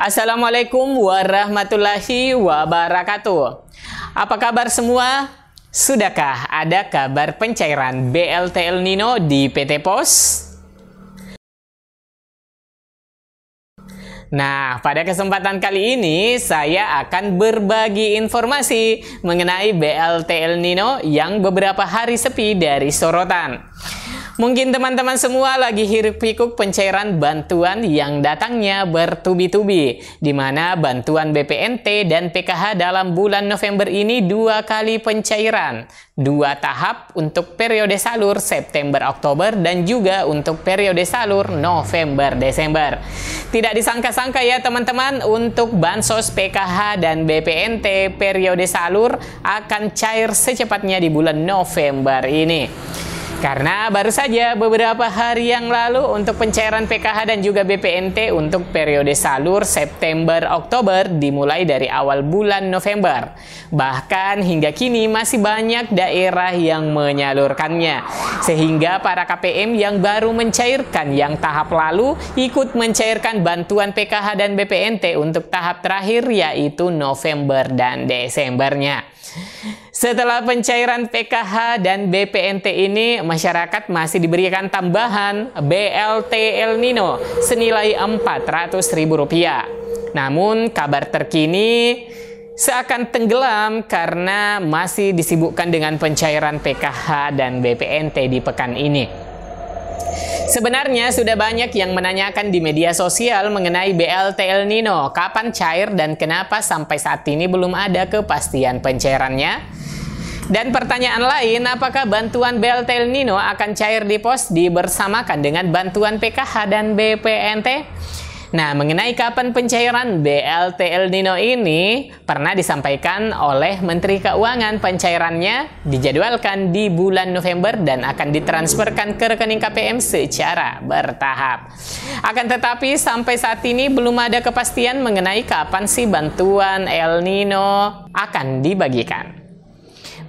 Assalamualaikum warahmatullahi wabarakatuh. Apa kabar semua? Sudahkah ada kabar pencairan BLT El Nino di PT POS? Nah, pada kesempatan kali ini saya akan berbagi informasi mengenai BLT El Nino yang beberapa hari sepi dari sorotan. Mungkin teman-teman semua lagi hiruk-pikuk pencairan bantuan yang datangnya bertubi-tubi, di mana bantuan BPNT dan PKH dalam bulan November ini 2 kali pencairan, 2 tahap untuk periode salur September-Oktober dan juga untuk periode salur November-Desember. Tidak disangka-sangka ya teman-teman, untuk Bansos PKH dan BPNT periode salur akan cair secepatnya di bulan November ini. Karena baru saja beberapa hari yang lalu untuk pencairan PKH dan juga BPNT untuk periode salur September-Oktober dimulai dari awal bulan November. Bahkan hingga kini masih banyak daerah yang menyalurkannya. Sehingga para KPM yang baru mencairkan yang tahap lalu ikut mencairkan bantuan PKH dan BPNT untuk tahap terakhir yaitu November dan Desembernya. Setelah pencairan PKH dan BPNT ini, masyarakat masih diberikan tambahan BLT El Nino senilai Rp400.000. Namun kabar terkini seakan tenggelam karena masih disibukkan dengan pencairan PKH dan BPNT di pekan ini. Sebenarnya sudah banyak yang menanyakan di media sosial mengenai BLT El Nino, kapan cair dan kenapa sampai saat ini belum ada kepastian pencairannya. Dan pertanyaan lain, apakah bantuan BLT El Nino akan cair di pos dibersamakan dengan bantuan PKH dan BPNT? Nah, mengenai kapan pencairan BLT El Nino ini pernah disampaikan oleh Menteri Keuangan, pencairannya dijadwalkan di bulan November dan akan ditransferkan ke rekening KPM secara bertahap. Akan tetapi sampai saat ini belum ada kepastian mengenai kapan sih bantuan El Nino akan dibagikan.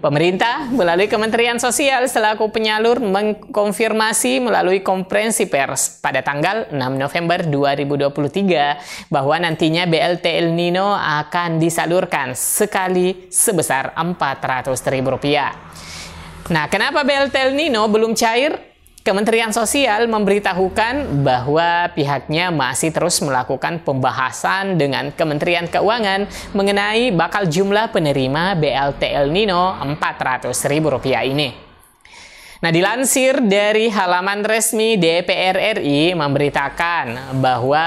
Pemerintah melalui Kementerian Sosial selaku penyalur mengkonfirmasi melalui konferensi pers pada tanggal 6 November 2023 bahwa nantinya BLT El Nino akan disalurkan sekali sebesar Rp400.000. Nah, kenapa BLT El Nino belum cair? Kementerian Sosial memberitahukan bahwa pihaknya masih terus melakukan pembahasan dengan Kementerian Keuangan mengenai bakal jumlah penerima BLT El Nino Rp400.000 ini. Nah, dilansir dari halaman resmi DPR RI memberitakan bahwa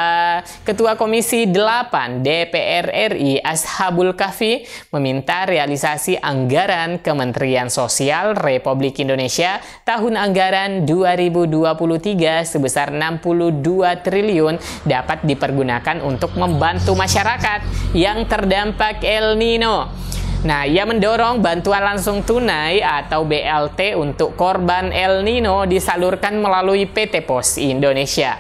Ketua Komisi 8 DPR RI Ashabul Kahfi meminta realisasi anggaran Kementerian Sosial Republik Indonesia tahun anggaran 2023 sebesar 62 triliun dapat dipergunakan untuk membantu masyarakat yang terdampak El Nino. Nah, ia mendorong bantuan langsung tunai atau BLT untuk korban El Nino disalurkan melalui PT POS Indonesia.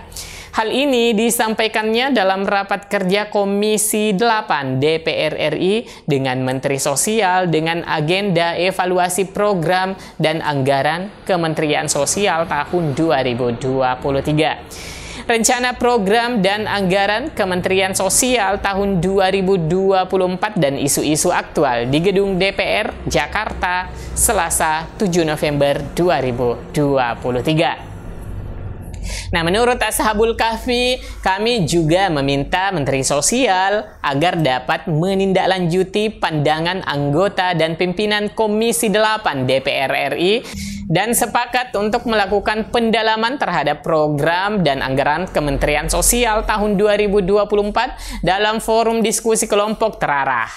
Hal ini disampaikannya dalam rapat kerja Komisi 8 DPR RI dengan Menteri Sosial dengan agenda evaluasi program dan anggaran Kementerian Sosial tahun 2023. Rencana program dan anggaran Kementerian Sosial tahun 2024 dan isu-isu aktual di Gedung DPR Jakarta Selasa 7 November 2023. Nah, menurut Ashabul Kahfi, kami juga meminta Menteri Sosial agar dapat menindaklanjuti pandangan anggota dan pimpinan Komisi 8 DPR RI dan sepakat untuk melakukan pendalaman terhadap program dan anggaran Kementerian Sosial tahun 2024 dalam forum diskusi kelompok terarah.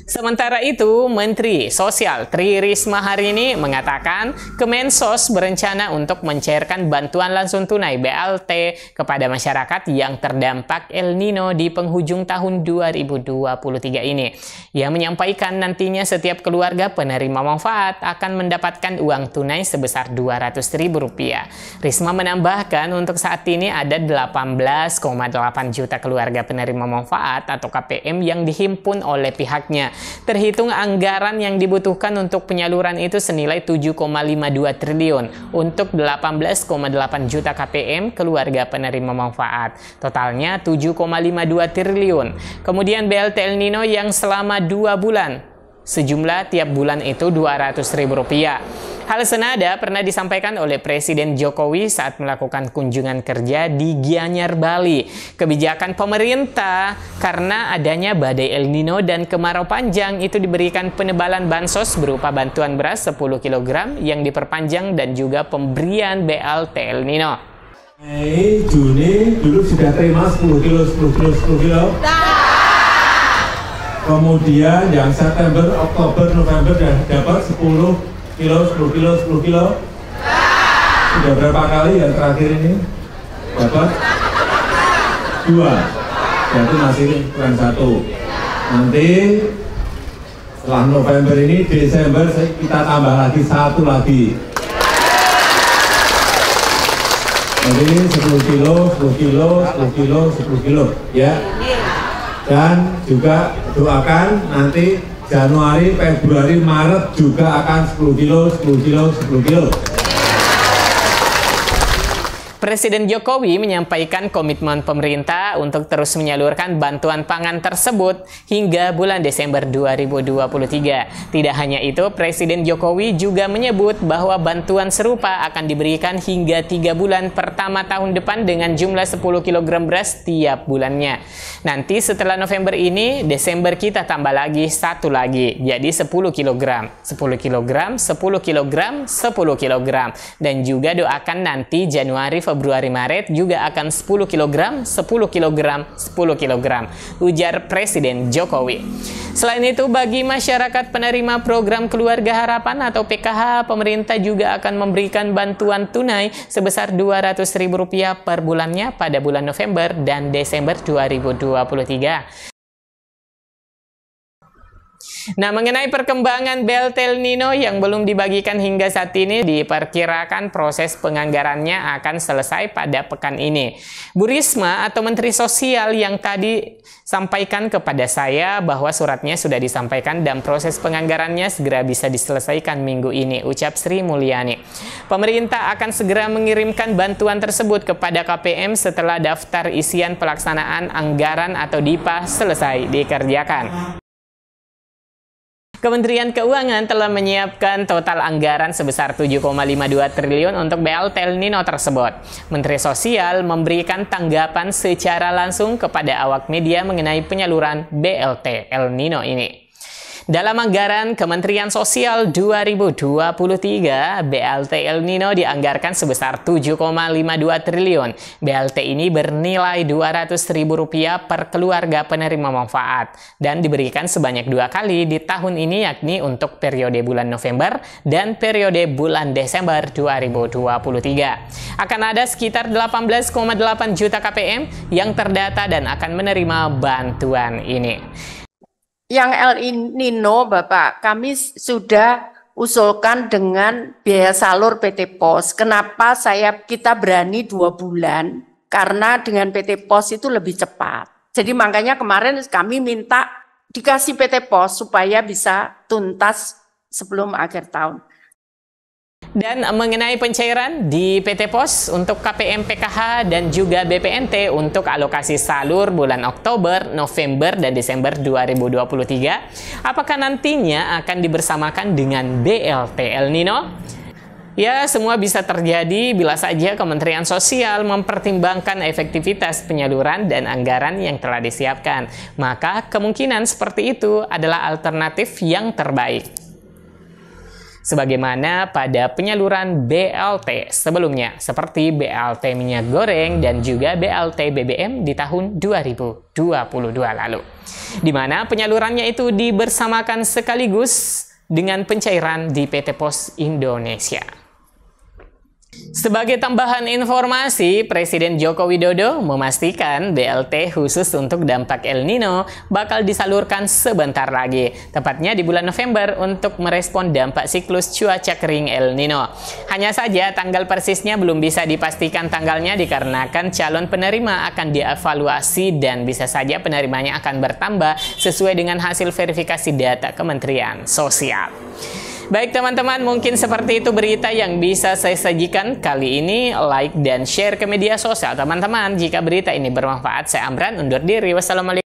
Sementara itu, Menteri Sosial Tri Risma hari ini mengatakan Kemensos berencana untuk mencairkan bantuan langsung tunai BLT kepada masyarakat yang terdampak El Nino di penghujung tahun 2023 ini. Ia menyampaikan nantinya setiap keluarga penerima manfaat akan mendapatkan uang tunai sebesar Rp200.000. Risma menambahkan untuk saat ini ada 18,8 juta keluarga penerima manfaat atau KPM yang dihimpun oleh pihak manfaatnya. Terhitung anggaran yang dibutuhkan untuk penyaluran itu senilai 7,52 triliun untuk 18,8 juta KPM keluarga penerima manfaat. Totalnya 7,52 triliun. Kemudian BLT El Nino yang selama 2 bulan. Sejumlah tiap bulan itu Rp200.000. Hal senada pernah disampaikan oleh Presiden Jokowi saat melakukan kunjungan kerja di Gianyar, Bali. Kebijakan pemerintah karena adanya badai El Nino dan kemarau panjang itu diberikan penebalan bansos berupa bantuan beras 10 kg yang diperpanjang dan juga pemberian BLT El Nino. Mei, Juni dulu sudah terima 10 kilo. Kemudian yang September, Oktober, November dapat 10 kilo. Sudah berapa kali yang terakhir ini? Dapat 2. Jadi masih kurang 1. Nanti setelah November ini, Desember kita tambah lagi 1 lagi. Jadi 10 kilo, ya. Dan juga doakan nanti Januari, Februari, Maret juga akan 10 kilo. Presiden Jokowi menyampaikan komitmen pemerintah untuk terus menyalurkan bantuan pangan tersebut hingga bulan Desember 2023. Tidak hanya itu, Presiden Jokowi juga menyebut bahwa bantuan serupa akan diberikan hingga 3 bulan pertama tahun depan dengan jumlah 10 kg beras tiap bulannya. Nanti setelah November ini, Desember kita tambah lagi 1 lagi, jadi 10 kg. Dan juga doakan nanti Januari, Februari, Maret juga akan 10 kg, ujar Presiden Jokowi. Selain itu, bagi masyarakat penerima program Keluarga Harapan atau PKH, pemerintah juga akan memberikan bantuan tunai sebesar Rp200.000 per bulannya pada bulan November dan Desember 2023. Nah, mengenai perkembangan BLT El Nino yang belum dibagikan hingga saat ini, diperkirakan proses penganggarannya akan selesai pada pekan ini. Bu Risma atau Menteri Sosial yang tadi sampaikan kepada saya bahwa suratnya sudah disampaikan dan proses penganggarannya segera bisa diselesaikan minggu ini, ucap Sri Mulyani. Pemerintah akan segera mengirimkan bantuan tersebut kepada KPM setelah daftar isian pelaksanaan anggaran atau DIPA selesai dikerjakan. Kementerian Keuangan telah menyiapkan total anggaran sebesar 7,52 triliun untuk BLT El Nino tersebut. Menteri Sosial memberikan tanggapan secara langsung kepada awak media mengenai penyaluran BLT El Nino ini. Dalam anggaran Kementerian Sosial 2023, BLT El Nino dianggarkan sebesar 7,52 triliun. BLT ini bernilai Rp200.000 per keluarga penerima manfaat dan diberikan sebanyak 2 kali di tahun ini, yakni untuk periode bulan November dan periode bulan Desember 2023. Akan ada sekitar 18,8 juta KPM yang terdata dan akan menerima bantuan ini. Yang El Nino, Bapak, kami sudah usulkan dengan biaya salur PT POS. Kenapa kita berani 2 bulan? Karena dengan PT POS itu lebih cepat. Jadi makanya kemarin kami minta dikasih PT POS supaya bisa tuntas sebelum akhir tahun. Dan mengenai pencairan di PT POS untuk KPM PKH dan juga BPNT untuk alokasi salur bulan Oktober, November, dan Desember 2023, apakah nantinya akan dibersamakan dengan BLT El Nino? Ya, semua bisa terjadi bila saja Kementerian Sosial mempertimbangkan efektivitas penyaluran dan anggaran yang telah disiapkan. Maka kemungkinan seperti itu adalah alternatif yang terbaik. Sebagaimana pada penyaluran BLT sebelumnya, seperti BLT minyak goreng dan juga BLT BBM di tahun 2022 lalu, di mana penyalurannya itu dibersamakan sekaligus dengan pencairan di PT POS Indonesia. Sebagai tambahan informasi, Presiden Joko Widodo memastikan BLT khusus untuk dampak El Nino bakal disalurkan sebentar lagi, tepatnya di bulan November untuk merespon dampak siklus cuaca kering El Nino. Hanya saja tanggal persisnya belum bisa dipastikan tanggalnya dikarenakan calon penerima akan dievaluasi dan bisa saja penerimanya akan bertambah sesuai dengan hasil verifikasi data Kementerian Sosial. Baik teman-teman, mungkin seperti itu berita yang bisa saya sajikan kali ini. Like dan share ke media sosial teman-teman. Jika berita ini bermanfaat, saya Amran undur diri. Wassalamualaikum.